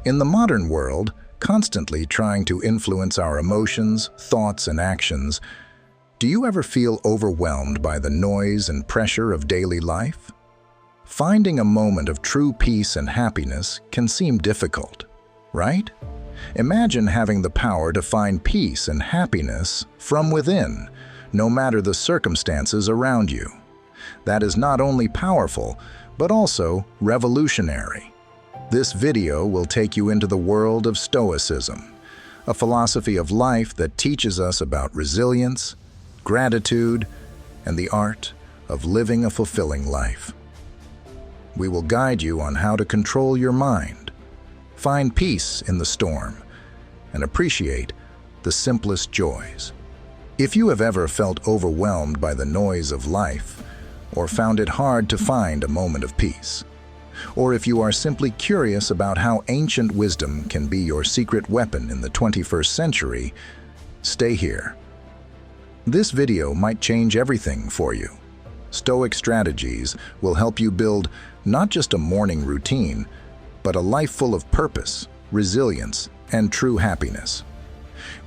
In the modern world, constantly trying to influence our emotions, thoughts, and actions, do you ever feel overwhelmed by the noise and pressure of daily life? Finding a moment of true peace and happiness can seem difficult, right? Imagine having the power to find peace and happiness from within, no matter the circumstances around you. That is not only powerful, but also revolutionary. This video will take you into the world of Stoicism, a philosophy of life that teaches us about resilience, gratitude, and the art of living a fulfilling life. We will guide you on how to control your mind, find peace in the storm, and appreciate the simplest joys. If you have ever felt overwhelmed by the noise of life, or found it hard to find a moment of peace, or if you are simply curious about how ancient wisdom can be your secret weapon in the 21st century, stay here. This video might change everything for you. Stoic strategies will help you build not just a morning routine, but a life full of purpose, resilience, and true happiness.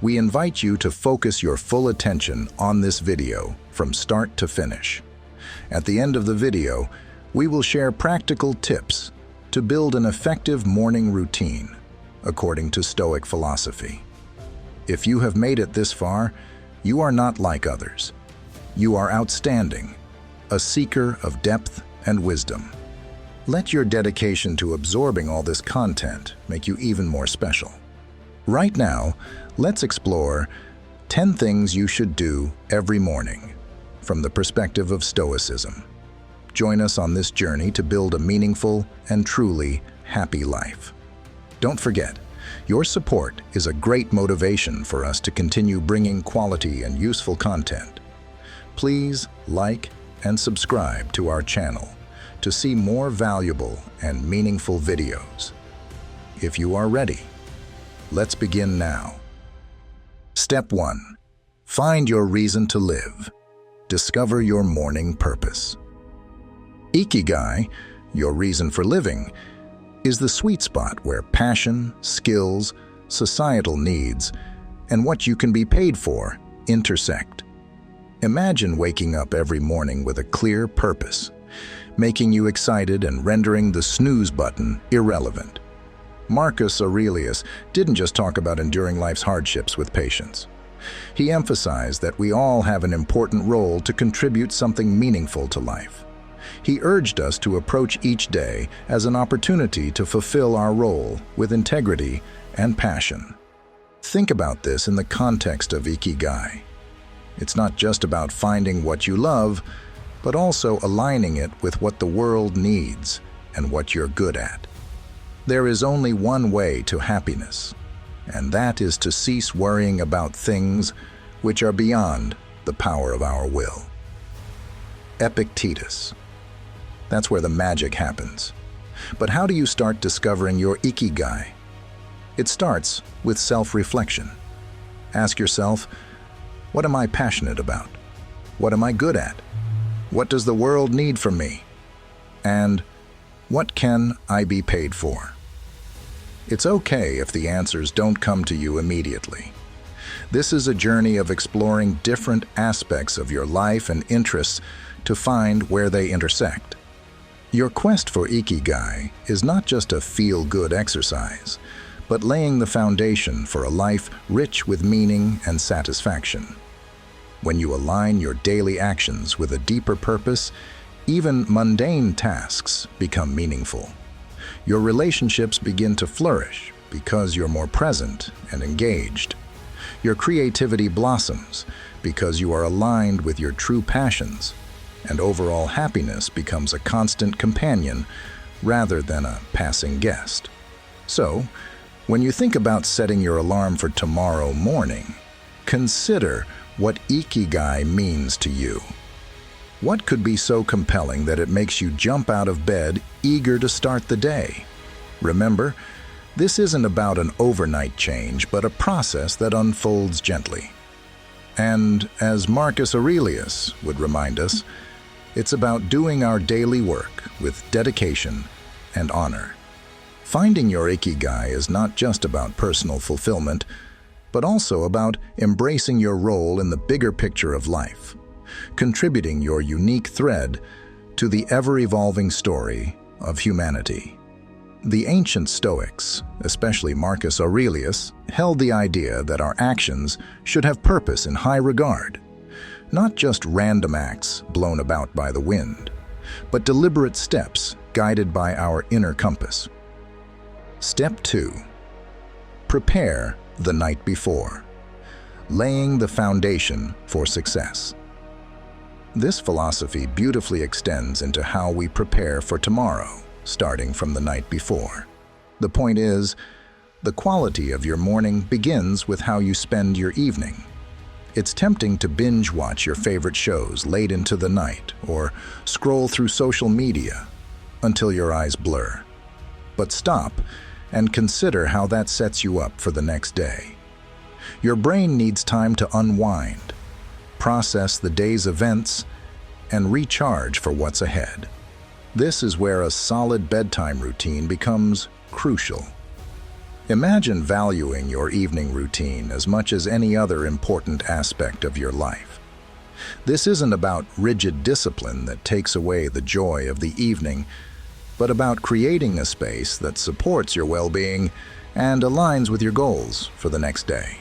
We invite you to focus your full attention on this video from start to finish. At the end of the video, we will share practical tips to build an effective morning routine according to Stoic philosophy. If you have made it this far, you are not like others. You are outstanding, a seeker of depth and wisdom. Let your dedication to absorbing all this content make you even more special. Right now, let's explore 10 things you should do every morning from the perspective of Stoicism. Join us on this journey to build a meaningful and truly happy life. Don't forget, your support is a great motivation for us to continue bringing quality and useful content. Please like and subscribe to our channel to see more valuable and meaningful videos. If you are ready, let's begin now. Step 1. Find your reason to live. Discover your morning purpose. Ikigai, your reason for living, is the sweet spot where passion, skills, societal needs, and what you can be paid for intersect. Imagine waking up every morning with a clear purpose, making you excited and rendering the snooze button irrelevant. Marcus Aurelius didn't just talk about enduring life's hardships with patience. He emphasized that we all have an important role to contribute something meaningful to life. He urged us to approach each day as an opportunity to fulfill our role with integrity and passion. Think about this in the context of Ikigai. It's not just about finding what you love, but also aligning it with what the world needs and what you're good at. There is only one way to happiness, and that is to cease worrying about things which are beyond the power of our will. Epictetus. That's where the magic happens. But how do you start discovering your Ikigai? It starts with self-reflection. Ask yourself, what am I passionate about? What am I good at? What does the world need from me? And what can I be paid for? It's okay if the answers don't come to you immediately. This is a journey of exploring different aspects of your life and interests to find where they intersect. Your quest for Ikigai is not just a feel-good exercise, but laying the foundation for a life rich with meaning and satisfaction. When you align your daily actions with a deeper purpose, even mundane tasks become meaningful. Your relationships begin to flourish because you're more present and engaged. Your creativity blossoms because you are aligned with your true passions, and overall happiness becomes a constant companion rather than a passing guest. So, when you think about setting your alarm for tomorrow morning, consider what Ikigai means to you. What could be so compelling that it makes you jump out of bed eager to start the day? Remember, this isn't about an overnight change, but a process that unfolds gently. And as Marcus Aurelius would remind us, it's about doing our daily work with dedication and honor. Finding your ikigai is not just about personal fulfillment, but also about embracing your role in the bigger picture of life, contributing your unique thread to the ever-evolving story of humanity. The ancient Stoics, especially Marcus Aurelius, held the idea that our actions should have purpose in high regard, not just random acts blown about by the wind, but deliberate steps guided by our inner compass. Step 2. Prepare the night before, laying the foundation for success. This philosophy beautifully extends into how we prepare for tomorrow, starting from the night before. The point is, the quality of your morning begins with how you spend your evening. It's tempting to binge watch your favorite shows late into the night or scroll through social media until your eyes blur. But stop and consider how that sets you up for the next day. Your brain needs time to unwind, process the day's events, and recharge for what's ahead. This is where a solid bedtime routine becomes crucial. Imagine valuing your evening routine as much as any other important aspect of your life. This isn't about rigid discipline that takes away the joy of the evening, but about creating a space that supports your well-being and aligns with your goals for the next day.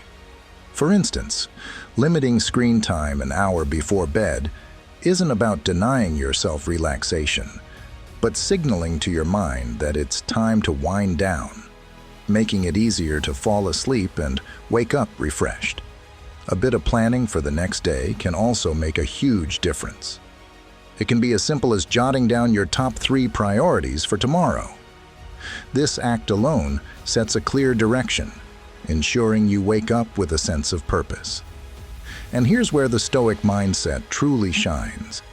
For instance, limiting screen time an hour before bed isn't about denying yourself relaxation, but signaling to your mind that it's time to wind down, making it easier to fall asleep and wake up refreshed. A bit of planning for the next day can also make a huge difference. It can be as simple as jotting down your top 3 priorities for tomorrow. This act alone sets a clear direction, ensuring you wake up with a sense of purpose. And here's where the Stoic mindset truly shines.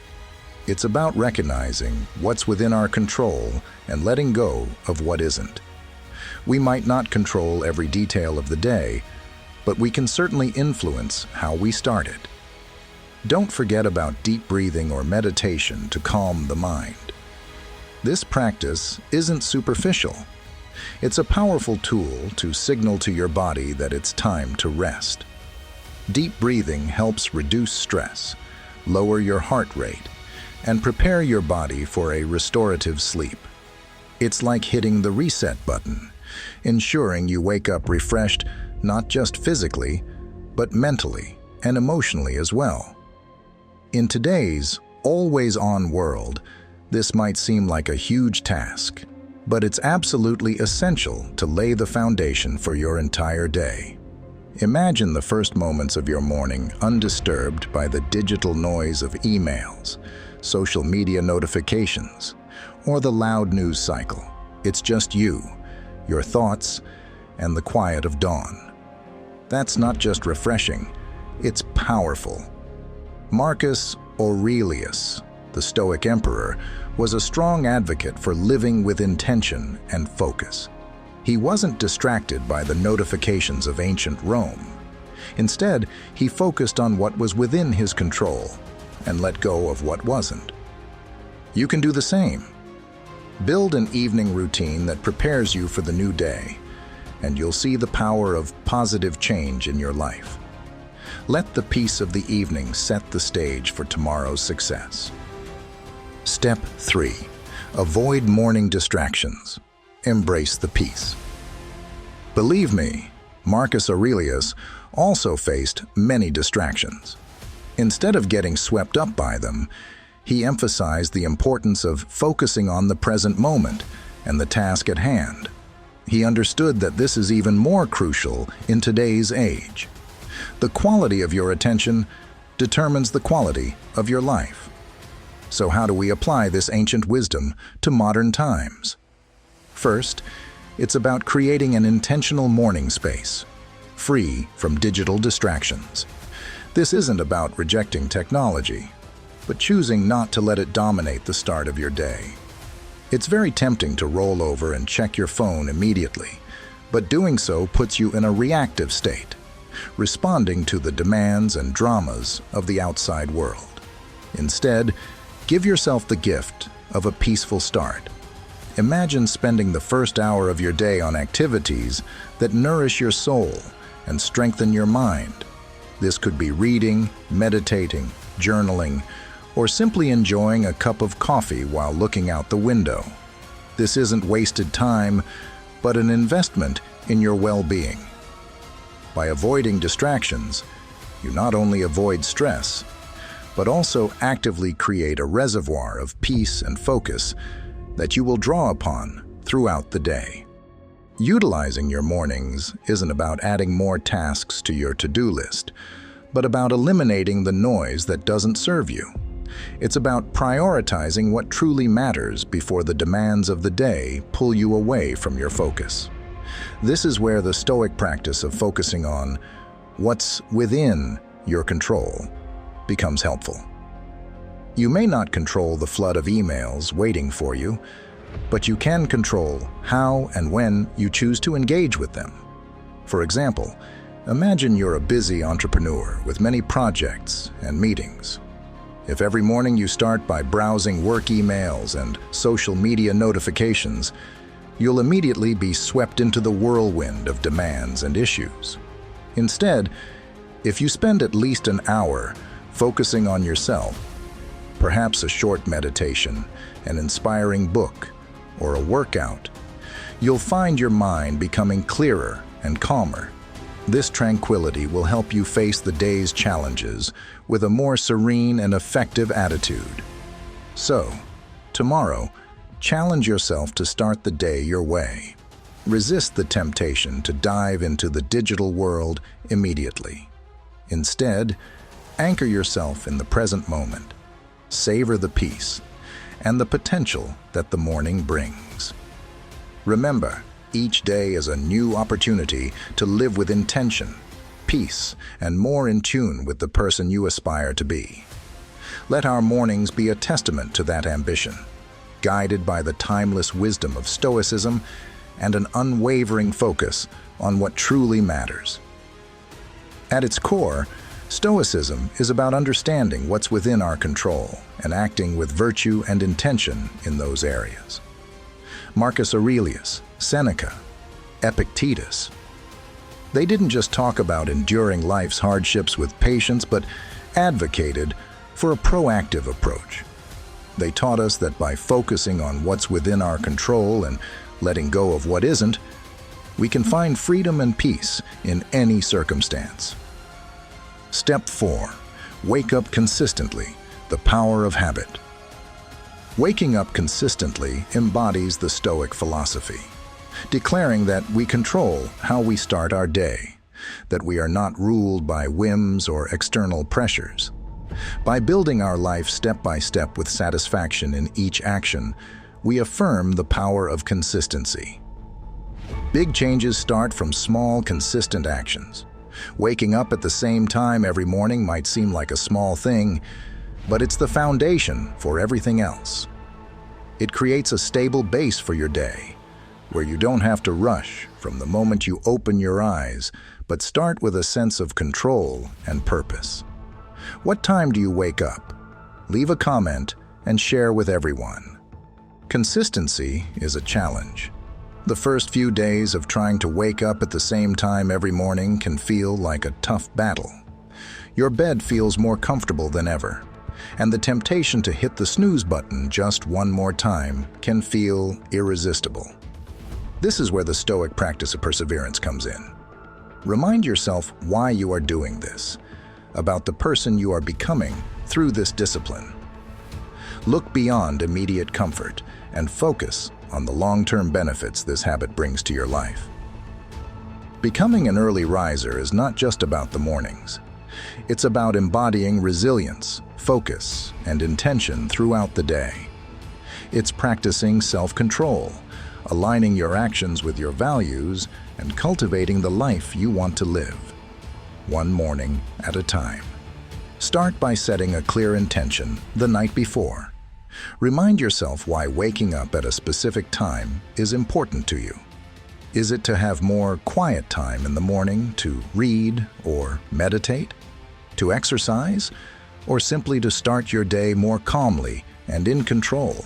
It's about recognizing what's within our control and letting go of what isn't. We might not control every detail of the day, but we can certainly influence how we start it. Don't forget about deep breathing or meditation to calm the mind. This practice isn't superficial. It's a powerful tool to signal to your body that it's time to rest. Deep breathing helps reduce stress, lower your heart rate, and prepare your body for a restorative sleep. It's like hitting the reset button, ensuring you wake up refreshed not just physically, but mentally and emotionally as well. In today's always-on world, this might seem like a huge task, but it's absolutely essential to lay the foundation for your entire day. Imagine the first moments of your morning undisturbed by the digital noise of emails, social media notifications, or the loud news cycle. It's just you, your thoughts, and the quiet of dawn. That's not just refreshing, it's powerful. Marcus Aurelius, the Stoic emperor, was a strong advocate for living with intention and focus. He wasn't distracted by the notifications of ancient Rome. Instead, he focused on what was within his control and let go of what wasn't. You can do the same. Build an evening routine that prepares you for the new day, and you'll see the power of positive change in your life. Let the peace of the evening set the stage for tomorrow's success. Step 3. Avoid morning distractions. Embrace the peace. Believe me, Marcus Aurelius also faced many distractions. Instead of getting swept up by them, he emphasized the importance of focusing on the present moment and the task at hand. He understood that this is even more crucial in today's age. The quality of your attention determines the quality of your life. So how do we apply this ancient wisdom to modern times? First, it's about creating an intentional morning space, free from digital distractions. This isn't about rejecting technology, but choosing not to let it dominate the start of your day. It's very tempting to roll over and check your phone immediately, but doing so puts you in a reactive state, responding to the demands and dramas of the outside world. Instead, give yourself the gift of a peaceful start. Imagine spending the first hour of your day on activities that nourish your soul and strengthen your mind. This could be reading, meditating, journaling, or simply enjoying a cup of coffee while looking out the window. This isn't wasted time, but an investment in your well-being. By avoiding distractions, you not only avoid stress, but also actively create a reservoir of peace and focus that you will draw upon throughout the day. Utilizing your mornings isn't about adding more tasks to your to-do list, but about eliminating the noise that doesn't serve you. It's about prioritizing what truly matters before the demands of the day pull you away from your focus. This is where the Stoic practice of focusing on what's within your control becomes helpful. You may not control the flood of emails waiting for you, but you can control how and when you choose to engage with them. For example, imagine you're a busy entrepreneur with many projects and meetings. If every morning you start by browsing work emails and social media notifications, you'll immediately be swept into the whirlwind of demands and issues. Instead, if you spend at least an hour focusing on yourself, perhaps a short meditation, an inspiring book, or a workout, you'll find your mind becoming clearer and calmer. This tranquility will help you face the day's challenges with a more serene and effective attitude. So, tomorrow, challenge yourself to start the day your way. Resist the temptation to dive into the digital world immediately. Instead, anchor yourself in the present moment. Savor the peace and the potential that the morning brings. Remember, each day is a new opportunity to live with intention, peace, and more in tune with the person you aspire to be. Let our mornings be a testament to that ambition, guided by the timeless wisdom of Stoicism and an unwavering focus on what truly matters. At its core, Stoicism is about understanding what's within our control and acting with virtue and intention in those areas. Marcus Aurelius, Seneca, Epictetus. They didn't just talk about enduring life's hardships with patience, but advocated for a proactive approach. They taught us that by focusing on what's within our control and letting go of what isn't, we can find freedom and peace in any circumstance. Step 4. Wake up consistently, the power of habit. Waking up consistently embodies the Stoic philosophy, declaring that we control how we start our day, that we are not ruled by whims or external pressures. By building our life step by step with satisfaction in each action, we affirm the power of consistency. Big changes start from small, consistent actions. Waking up at the same time every morning might seem like a small thing, but it's the foundation for everything else. It creates a stable base for your day, where you don't have to rush from the moment you open your eyes, but start with a sense of control and purpose. What time do you wake up? Leave a comment and share with everyone. Consistency is a challenge. The first few days of trying to wake up at the same time every morning can feel like a tough battle. Your bed feels more comfortable than ever, and the temptation to hit the snooze button just one more time can feel irresistible. This is where the Stoic practice of perseverance comes in. Remind yourself why you are doing this, about the person you are becoming through this discipline. Look beyond immediate comfort and focus on the long-term benefits this habit brings to your life. Becoming an early riser is not just about the mornings. It's about embodying resilience, focus, and intention throughout the day. It's practicing self-control, aligning your actions with your values, and cultivating the life you want to live, one morning at a time. Start by setting a clear intention the night before. Remind yourself why waking up at a specific time is important to you. Is it to have more quiet time in the morning to read or meditate, to exercise, or simply to start your day more calmly and in control?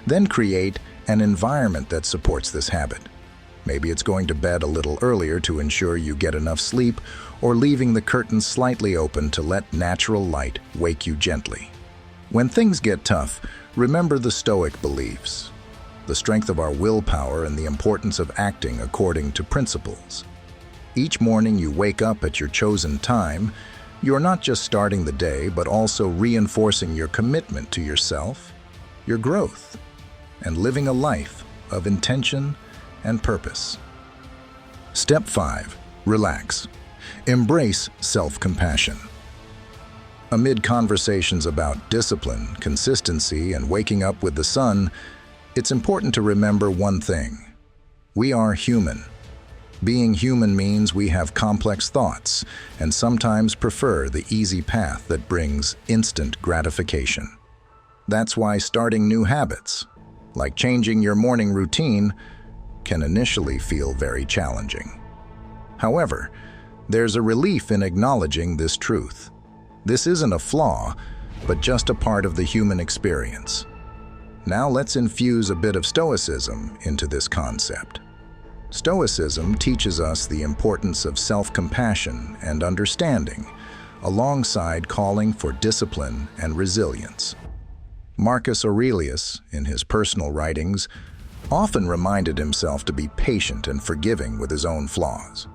Then create an environment that supports this habit. Maybe it's going to bed a little earlier to ensure you get enough sleep, or leaving the curtains slightly open to let natural light wake you gently. When things get tough, remember the Stoic beliefs, the strength of our willpower and the importance of acting according to principles. Each morning you wake up at your chosen time, you're not just starting the day, but also reinforcing your commitment to yourself, your growth, and living a life of intention and purpose. Step 5. Relax. Embrace self-compassion. Amid conversations about discipline, consistency, and waking up with the sun, it's important to remember one thing. We are human. Being human means we have complex thoughts and sometimes prefer the easy path that brings instant gratification. That's why starting new habits, like changing your morning routine, can initially feel very challenging. However, there's a relief in acknowledging this truth. This isn't a flaw, but just a part of the human experience. Now let's infuse a bit of Stoicism into this concept. Stoicism teaches us the importance of self-compassion and understanding, alongside calling for discipline and resilience. Marcus Aurelius, in his personal writings, often reminded himself to be patient and forgiving with his own flaws.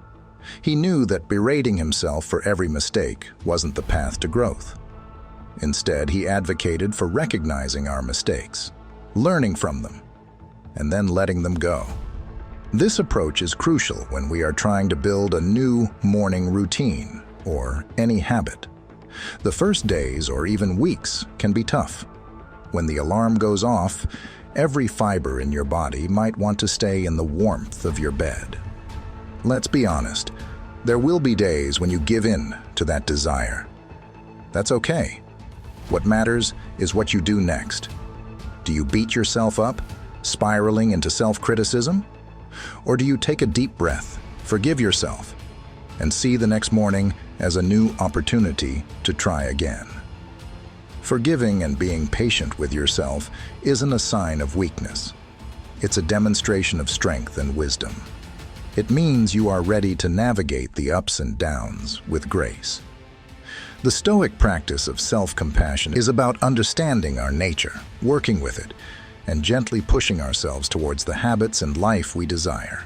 He knew that berating himself for every mistake wasn't the path to growth. Instead, he advocated for recognizing our mistakes, learning from them, and then letting them go. This approach is crucial when we are trying to build a new morning routine or any habit. The first days or even weeks can be tough. When the alarm goes off, every fiber in your body might want to stay in the warmth of your bed. Let's be honest, there will be days when you give in to that desire. That's okay. What matters is what you do next. Do you beat yourself up, spiraling into self-criticism? Or do you take a deep breath, forgive yourself, and see the next morning as a new opportunity to try again? Forgiving and being patient with yourself isn't a sign of weakness. It's a demonstration of strength and wisdom. It means you are ready to navigate the ups and downs with grace. The Stoic practice of self-compassion is about understanding our nature, working with it, and gently pushing ourselves towards the habits and life we desire.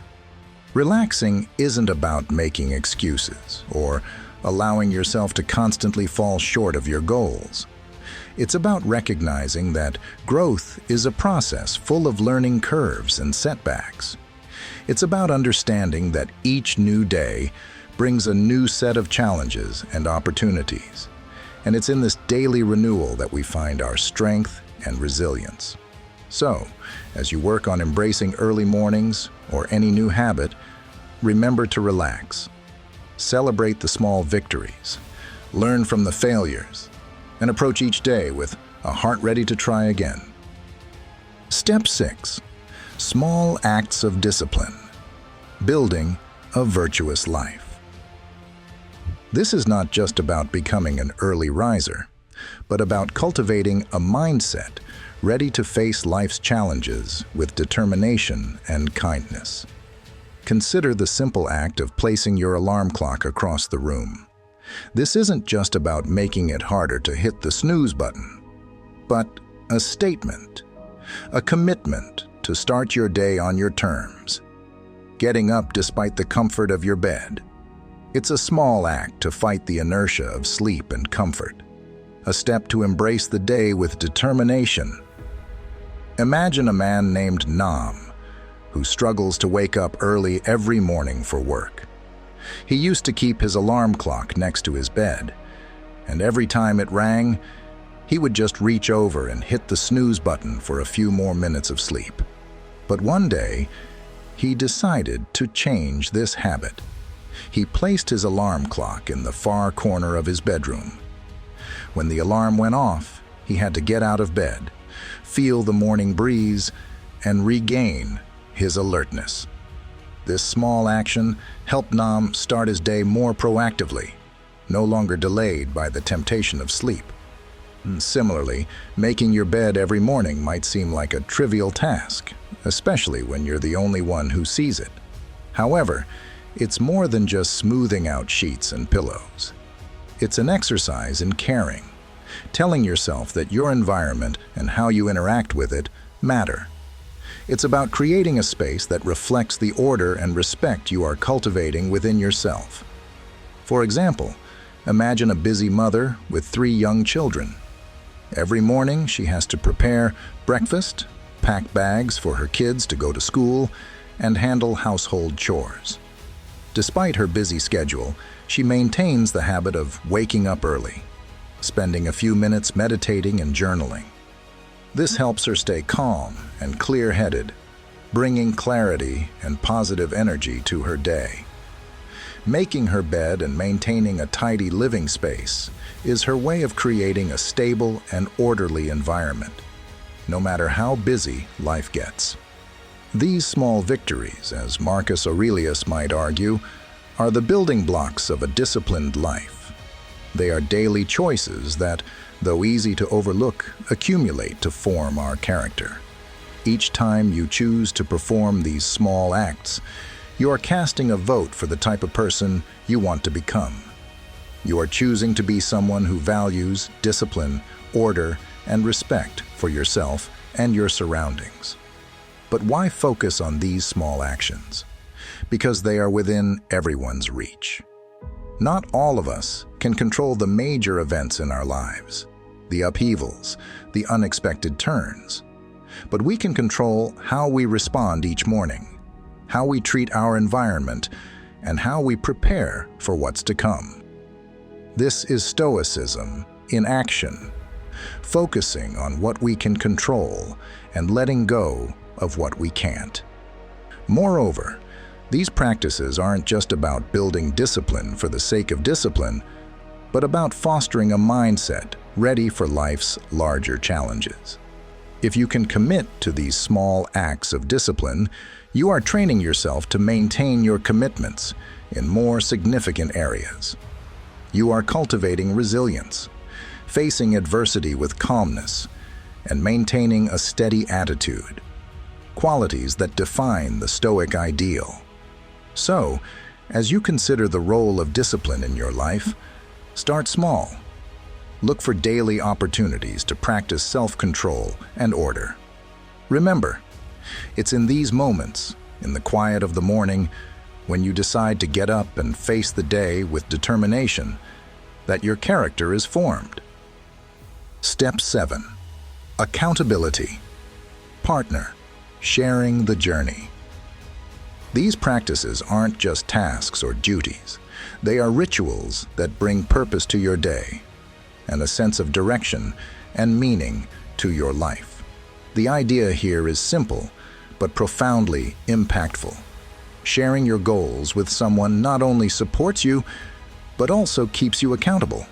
Relaxing isn't about making excuses or allowing yourself to constantly fall short of your goals. It's about recognizing that growth is a process full of learning curves and setbacks. It's about understanding that each new day brings a new set of challenges and opportunities. And it's in this daily renewal that we find our strength and resilience. So, as you work on embracing early mornings or any new habit, remember to relax. Celebrate the small victories, learn from the failures, and approach each day with a heart ready to try again. Step 6. Small acts of discipline. Building a virtuous life. This is not just about becoming an early riser, but about cultivating a mindset ready to face life's challenges with determination and kindness. Consider the simple act of placing your alarm clock across the room. This isn't just about making it harder to hit the snooze button, but a statement, a commitment to start your day on your terms, getting up despite the comfort of your bed. It's a small act to fight the inertia of sleep and comfort, a step to embrace the day with determination. Imagine a man named Nam, who struggles to wake up early every morning for work. He used to keep his alarm clock next to his bed, and every time it rang, he would just reach over and hit the snooze button for a few more minutes of sleep. But one day, he decided to change this habit. He placed his alarm clock in the far corner of his bedroom. When the alarm went off, he had to get out of bed, feel the morning breeze, and regain his alertness. This small action helped Nam start his day more proactively, no longer delayed by the temptation of sleep. Similarly, making your bed every morning might seem like a trivial task, especially when you're the only one who sees it. However, it's more than just smoothing out sheets and pillows. It's an exercise in caring, telling yourself that your environment and how you interact with it matter. It's about creating a space that reflects the order and respect you are cultivating within yourself. For example, imagine a busy mother with 3 young children. Every morning, she has to prepare breakfast, pack bags for her kids to go to school, and handle household chores. Despite her busy schedule, she maintains the habit of waking up early, spending a few minutes meditating and journaling. This helps her stay calm and clear-headed, bringing clarity and positive energy to her day. Making her bed and maintaining a tidy living space is her way of creating a stable and orderly environment, no matter how busy life gets. These small victories, as Marcus Aurelius might argue, are the building blocks of a disciplined life. They are daily choices that, though easy to overlook, accumulate to form our character. Each time you choose to perform these small acts, you are casting a vote for the type of person you want to become. You are choosing to be someone who values discipline, order, and respect for yourself and your surroundings. But why focus on these small actions? Because they are within everyone's reach. Not all of us can control the major events in our lives, the upheavals, the unexpected turns. But we can control how we respond each morning, how we treat our environment, and how we prepare for what's to come. This is Stoicism in action, focusing on what we can control and letting go of what we can't. Moreover, these practices aren't just about building discipline for the sake of discipline, but about fostering a mindset ready for life's larger challenges. If you can commit to these small acts of discipline, you are training yourself to maintain your commitments in more significant areas. You are cultivating resilience, facing adversity with calmness, and maintaining a steady attitude, qualities that define the Stoic ideal. So, as you consider the role of discipline in your life, start small. Look for daily opportunities to practice self-control and order. Remember, it's in these moments, in the quiet of the morning, when you decide to get up and face the day with determination, that your character is formed. Step 7. Accountability. Partner, sharing the journey. These practices aren't just tasks or duties. They are rituals that bring purpose to your day and a sense of direction and meaning to your life. The idea here is simple, but profoundly impactful. Sharing your goals with someone not only supports you, but also keeps you accountable.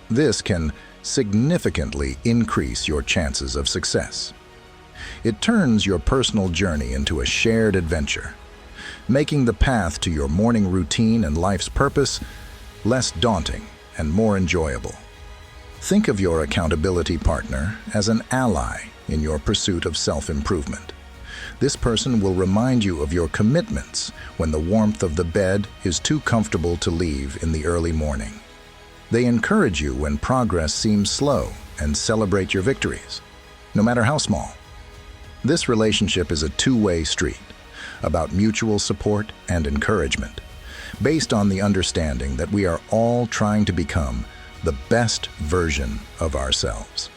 This can significantly increase your chances of success. It turns your personal journey into a shared adventure, making the path to your morning routine and life's purpose less daunting and more enjoyable. Think of your accountability partner as an ally in your pursuit of self-improvement. This person will remind you of your commitments when the warmth of the bed is too comfortable to leave in the early morning. They encourage you when progress seems slow and celebrate your victories, no matter how small. This relationship is a two-way street, about mutual support and encouragement, based on the understanding that we are all trying to become the best version of ourselves.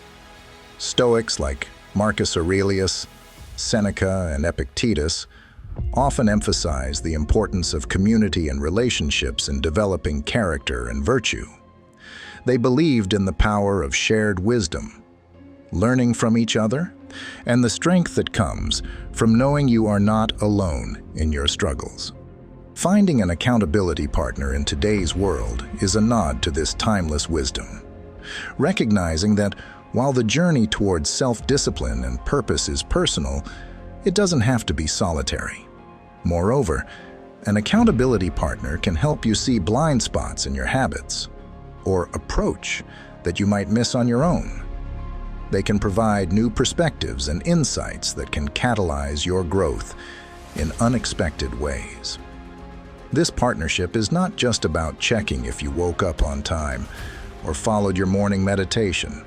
Stoics like Marcus Aurelius, Seneca, and Epictetus often emphasize the importance of community and relationships in developing character and virtue. They believed in the power of shared wisdom, learning from each other, and the strength that comes from knowing you are not alone in your struggles. Finding an accountability partner in today's world is a nod to this timeless wisdom, recognizing that while the journey towards self-discipline and purpose is personal, it doesn't have to be solitary. Moreover, an accountability partner can help you see blind spots in your habits or approach that you might miss on your own. They can provide new perspectives and insights that can catalyze your growth in unexpected ways. This partnership is not just about checking if you woke up on time or followed your morning meditation.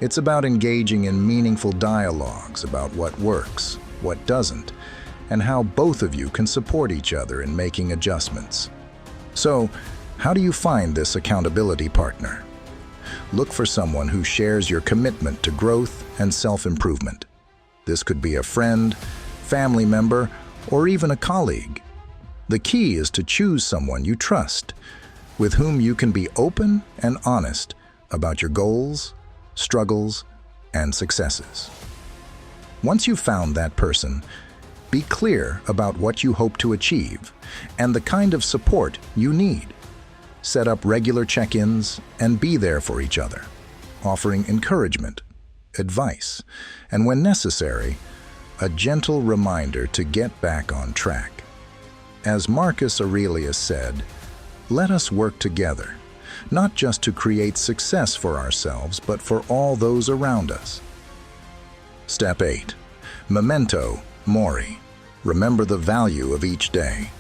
It's about engaging in meaningful dialogues about what works, what doesn't, and how both of you can support each other in making adjustments. So, how do you find this accountability partner? Look for someone who shares your commitment to growth and self-improvement. This could be a friend, family member, or even a colleague. The key is to choose someone you trust, with whom you can be open and honest about your goals, struggles, and successes. Once you've found that person, be clear about what you hope to achieve and the kind of support you need. Set up regular check-ins and be there for each other, offering encouragement, advice, and when necessary, a gentle reminder to get back on track. As Marcus Aurelius said, "Let us work together, not just to create success for ourselves, but for all those around us." Step 8. Memento mori. Remember the value of each day.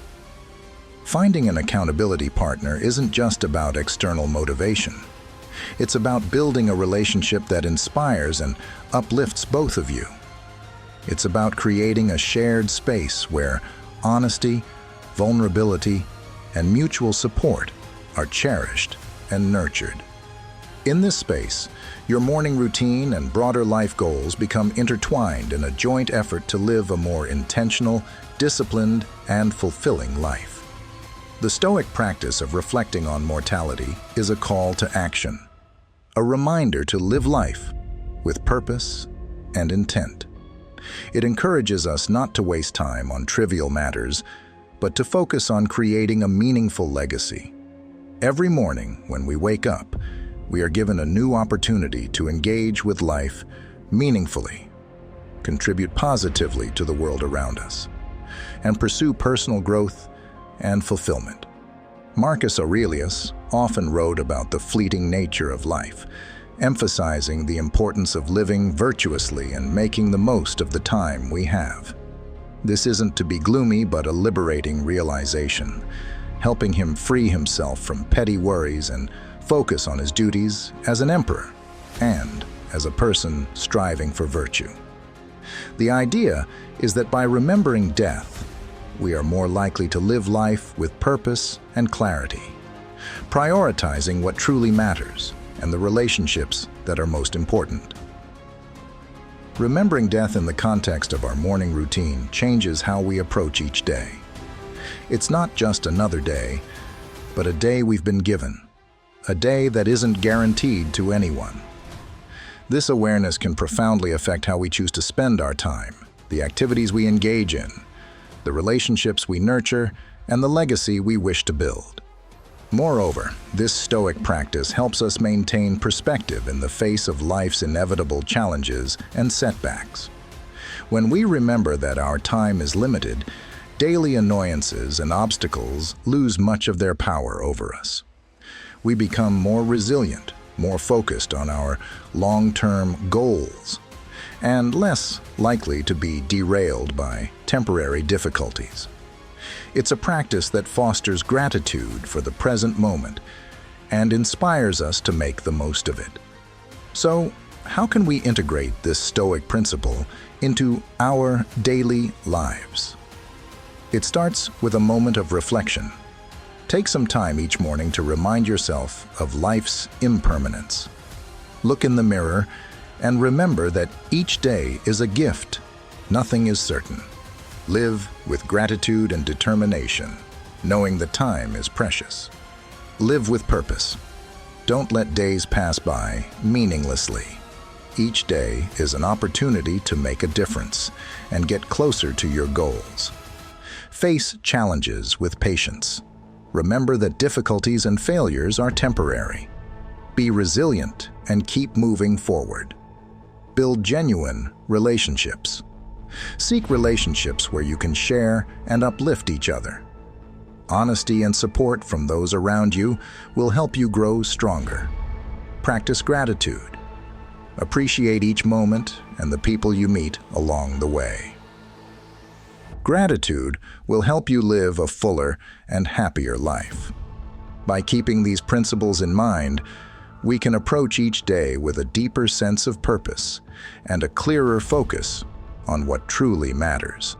Finding an accountability partner isn't just about external motivation. It's about building a relationship that inspires and uplifts both of you. It's about creating a shared space where honesty, vulnerability, and mutual support are cherished and nurtured. In this space, your morning routine and broader life goals become intertwined in a joint effort to live a more intentional, disciplined, and fulfilling life. The Stoic practice of reflecting on mortality is a call to action, a reminder to live life with purpose and intent. It encourages us not to waste time on trivial matters, but to focus on creating a meaningful legacy. Every morning when we wake up, we are given a new opportunity to engage with life meaningfully, contribute positively to the world around us, and pursue personal growth and fulfillment. Marcus Aurelius often wrote about the fleeting nature of life, emphasizing the importance of living virtuously and making the most of the time we have. This isn't to be gloomy, but a liberating realization, helping him free himself from petty worries and focus on his duties as an emperor and as a person striving for virtue. The idea is that by remembering death, we are more likely to live life with purpose and clarity, prioritizing what truly matters and the relationships that are most important. Remembering death in the context of our morning routine changes how we approach each day. It's not just another day, but a day we've been given, a day that isn't guaranteed to anyone. This awareness can profoundly affect how we choose to spend our time, the activities we engage in, the relationships we nurture, and the legacy we wish to build. Moreover, this Stoic practice helps us maintain perspective in the face of life's inevitable challenges and setbacks. When we remember that our time is limited, daily annoyances and obstacles lose much of their power over us. We become more resilient, more focused on our long-term goals, and less likely to be derailed by temporary difficulties. It's a practice that fosters gratitude for the present moment and inspires us to make the most of it. So, how can we integrate this Stoic principle into our daily lives? It starts with a moment of reflection. Take some time each morning to remind yourself of life's impermanence. Look in the mirror and remember that each day is a gift. Nothing is certain. Live with gratitude and determination, knowing the time is precious. Live with purpose. Don't let days pass by meaninglessly. Each day is an opportunity to make a difference and get closer to your goals. Face challenges with patience. Remember that difficulties and failures are temporary. Be resilient and keep moving forward. Build genuine relationships. Seek relationships where you can share and uplift each other. Honesty and support from those around you will help you grow stronger. Practice gratitude. Appreciate each moment and the people you meet along the way. Gratitude will help you live a fuller and happier life. By keeping these principles in mind, we can approach each day with a deeper sense of purpose and a clearer focus on what truly matters.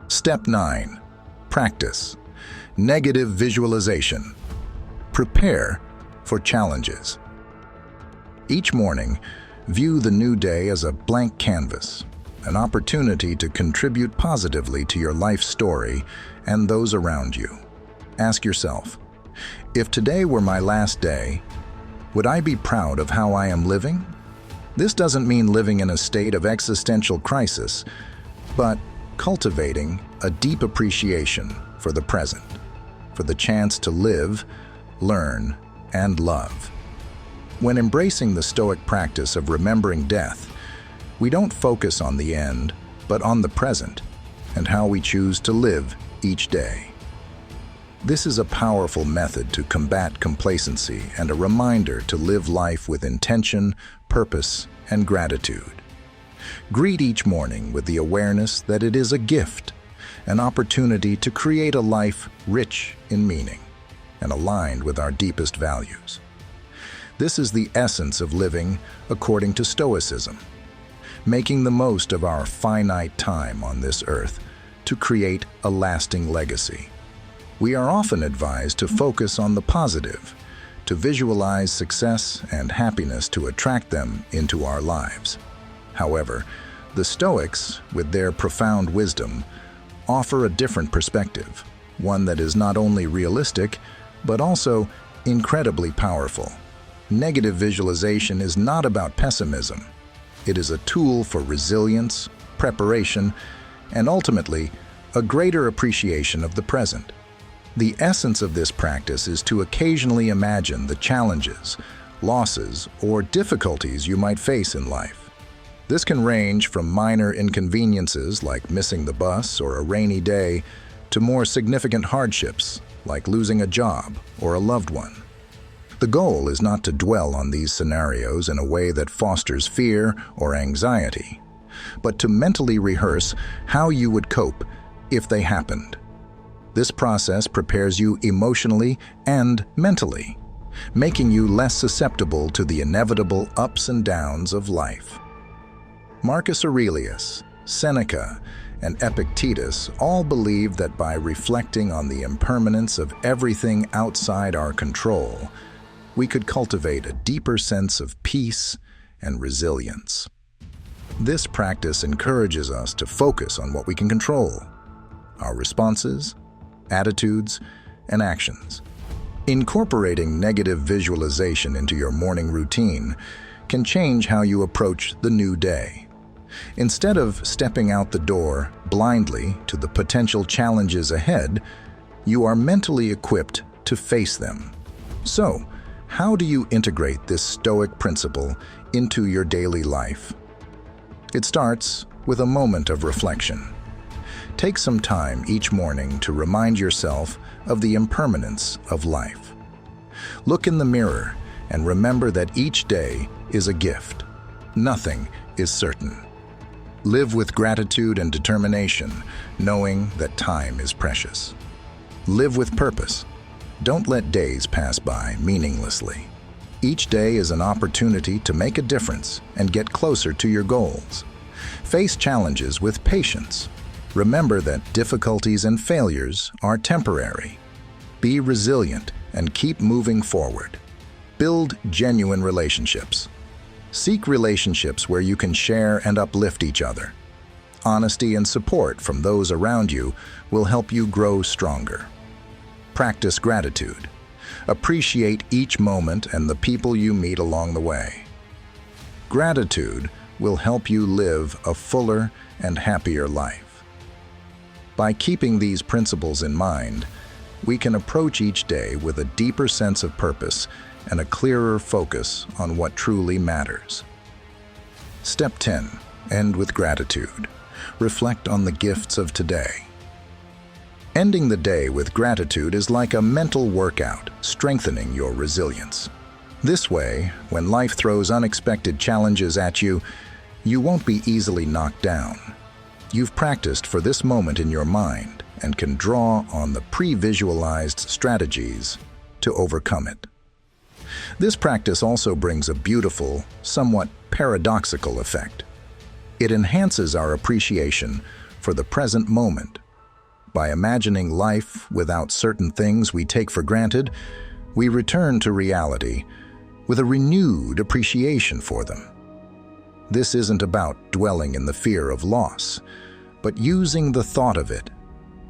Step 9. Practice negative visualization. Prepare for challenges. Each morning, view the new day as a blank canvas, an opportunity to contribute positively to your life story and those around you. Ask yourself, if today were my last day, would I be proud of how I am living? This doesn't mean living in a state of existential crisis, but cultivating a deep appreciation for the present, for the chance to live, learn, and love. When embracing the Stoic practice of remembering death, we don't focus on the end, but on the present and how we choose to live each day. This is a powerful method to combat complacency and a reminder to live life with intention, purpose, and gratitude. Greet each morning with the awareness that it is a gift, an opportunity to create a life rich in meaning and aligned with our deepest values. This is the essence of living according to Stoicism, making the most of our finite time on this earth to create a lasting legacy. We are often advised to focus on the positive, to visualize success and happiness to attract them into our lives. However, the Stoics, with their profound wisdom, offer a different perspective, one that is not only realistic, but also incredibly powerful. Negative visualization is not about pessimism. It is a tool for resilience, preparation, and ultimately, a greater appreciation of the present. The essence of this practice is to occasionally imagine the challenges, losses, or difficulties you might face in life. This can range from minor inconveniences like missing the bus or a rainy day to more significant hardships like losing a job or a loved one. The goal is not to dwell on these scenarios in a way that fosters fear or anxiety, but to mentally rehearse how you would cope if they happened. This process prepares you emotionally and mentally, making you less susceptible to the inevitable ups and downs of life. Marcus Aurelius, Seneca, and Epictetus all believed that by reflecting on the impermanence of everything outside our control, we could cultivate a deeper sense of peace and resilience. This practice encourages us to focus on what we can control, our responses, attitudes, and actions. Incorporating negative visualization into your morning routine can change how you approach the new day. Instead of stepping out the door blindly to the potential challenges ahead, you are mentally equipped to face them. So, how do you integrate this Stoic principle into your daily life? It starts with a moment of reflection. Take some time each morning to remind yourself of the impermanence of life. Look in the mirror and remember that each day is a gift. Nothing is certain. Live with gratitude and determination, knowing that time is precious. Live with purpose. Don't let days pass by meaninglessly. Each day is an opportunity to make a difference and get closer to your goals. Face challenges with patience. Remember that difficulties and failures are temporary. Be resilient and keep moving forward. Build genuine relationships. Seek relationships where you can share and uplift each other. Honesty and support from those around you will help you grow stronger. Practice gratitude. Appreciate each moment and the people you meet along the way. Gratitude will help you live a fuller and happier life. By keeping these principles in mind, we can approach each day with a deeper sense of purpose and a clearer focus on what truly matters. Step 10. End with gratitude. Reflect on the gifts of today. Ending the day with gratitude is like a mental workout, strengthening your resilience. This way, when life throws unexpected challenges at you, you won't be easily knocked down. You've practiced for this moment in your mind and can draw on the pre-visualized strategies to overcome it. This practice also brings a beautiful, somewhat paradoxical effect. It enhances our appreciation for the present moment. By imagining life without certain things we take for granted, we return to reality with a renewed appreciation for them. This isn't about dwelling in the fear of loss, but using the thought of it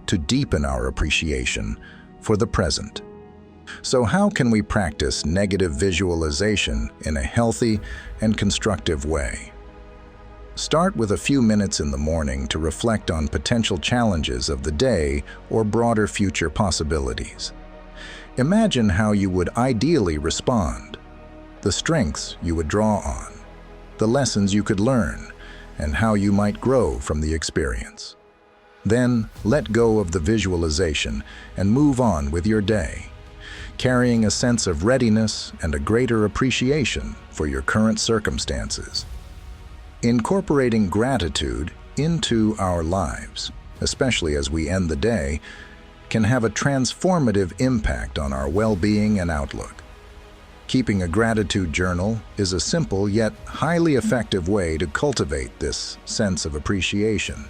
to deepen our appreciation for the present. So how can we practice negative visualization in a healthy and constructive way? Start with a few minutes in the morning to reflect on potential challenges of the day or broader future possibilities. Imagine how you would ideally respond, the strengths you would draw on, the lessons you could learn, and how you might grow from the experience. Then, let go of the visualization and move on with your day, carrying a sense of readiness and a greater appreciation for your current circumstances. Incorporating gratitude into our lives, especially as we end the day, can have a transformative impact on our well-being and outlook. Keeping a gratitude journal is a simple yet highly effective way to cultivate this sense of appreciation.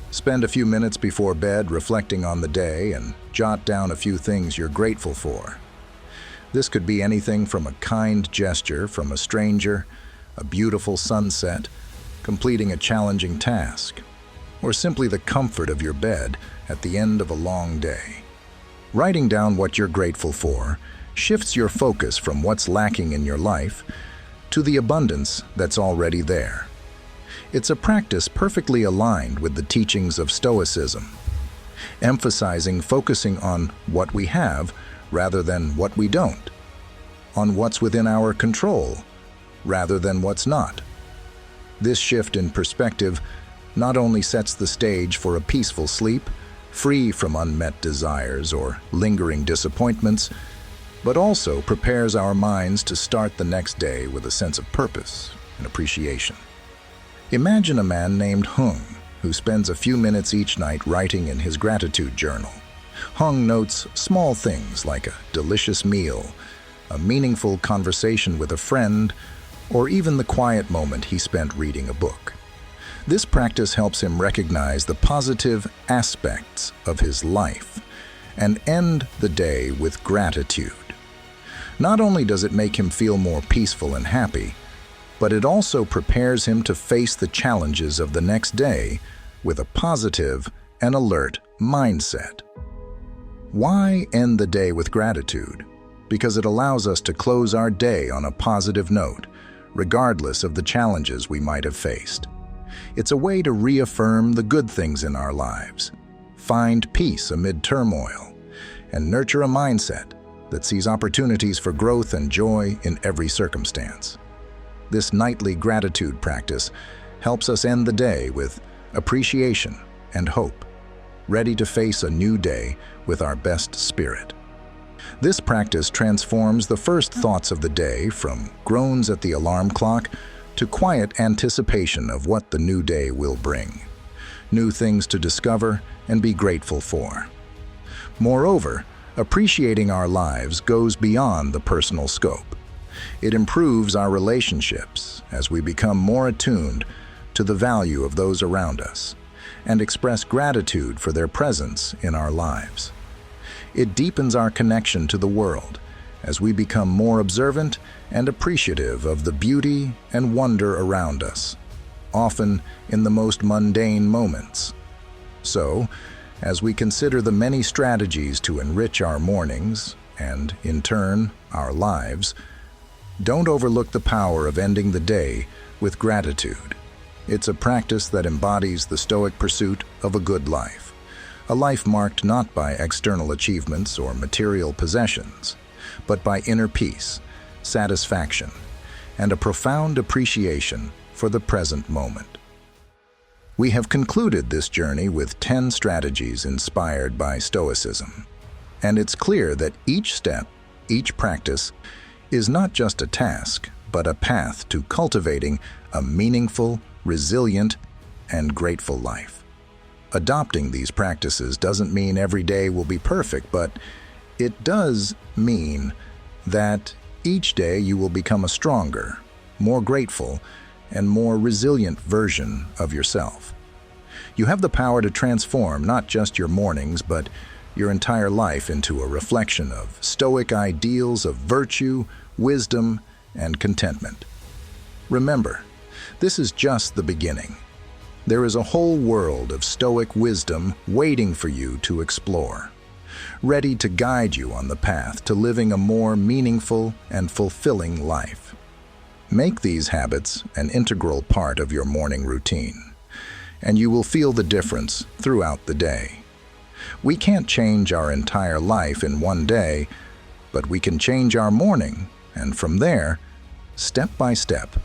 Spend a few minutes before bed reflecting on the day and jot down a few things you're grateful for. This could be anything from a kind gesture from a stranger, a beautiful sunset, completing a challenging task, or simply the comfort of your bed at the end of a long day. Writing down what you're grateful for shifts your focus from what's lacking in your life to the abundance that's already there. It's a practice perfectly aligned with the teachings of Stoicism, emphasizing focusing on what we have rather than what we don't, on what's within our control rather than what's not. This shift in perspective not only sets the stage for a peaceful sleep, free from unmet desires or lingering disappointments, but also prepares our minds to start the next day with a sense of purpose and appreciation. Imagine a man named Hung, who spends a few minutes each night writing in his gratitude journal. Hung notes small things like a delicious meal, a meaningful conversation with a friend, or even the quiet moment he spent reading a book. This practice helps him recognize the positive aspects of his life and end the day with gratitude. Not only does it make him feel more peaceful and happy, but it also prepares him to face the challenges of the next day with a positive and alert mindset. Why end the day with gratitude? Because it allows us to close our day on a positive note, regardless of the challenges we might have faced. It's a way to reaffirm the good things in our lives, find peace amid turmoil, and nurture a mindset that sees opportunities for growth and joy in every circumstance. This nightly gratitude practice helps us end the day with appreciation and hope, ready to face a new day with our best spirit. This practice transforms the first thoughts of the day from groans at the alarm clock to quiet anticipation of what the new day will bring, new things to discover and be grateful for. Moreover, appreciating our lives goes beyond the personal scope. It improves our relationships as we become more attuned to the value of those around us and express gratitude for their presence in our lives. It deepens our connection to the world as we become more observant and appreciative of the beauty and wonder around us, often in the most mundane moments. So, as we consider the many strategies to enrich our mornings and, in turn, our lives, don't overlook the power of ending the day with gratitude. It's a practice that embodies the Stoic pursuit of a good life, a life marked not by external achievements or material possessions, but by inner peace, satisfaction, and a profound appreciation for the present moment. We have concluded this journey with 10 strategies inspired by Stoicism, and it's clear that each step, each practice, is not just a task, but a path to cultivating a meaningful, resilient, and grateful life. Adopting these practices doesn't mean every day will be perfect, but it does mean that each day you will become a stronger, more grateful, and more resilient version of yourself. You have the power to transform not just your mornings, but your entire life into a reflection of Stoic ideals of virtue, wisdom, and contentment. Remember, this is just the beginning. There is a whole world of Stoic wisdom waiting for you to explore, ready to guide you on the path to living a more meaningful and fulfilling life. Make these habits an integral part of your morning routine, and you will feel the difference throughout the day. We can't change our entire life in one day, but we can change our morning, and from there, step by step,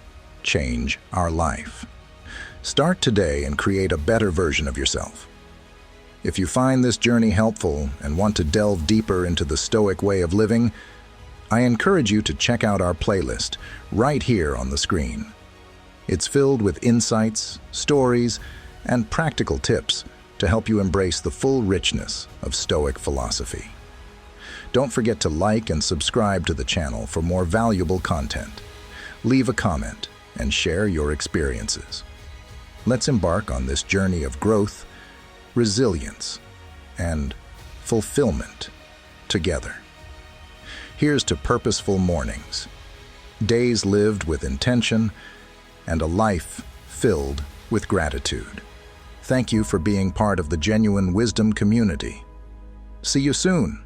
change our life. Start today and create a better version of yourself. If you find this journey helpful and want to delve deeper into the Stoic way of living, I encourage you to check out our playlist right here on the screen. It's filled with insights, stories, and practical tips to help you embrace the full richness of Stoic philosophy. Don't forget to like and subscribe to the channel for more valuable content. Leave a comment and share your experiences. Let's embark on this journey of growth, resilience, and fulfillment together. Here's to purposeful mornings, days lived with intention, and a life filled with gratitude. Thank you for being part of the Genuine Wisdom community. See you soon.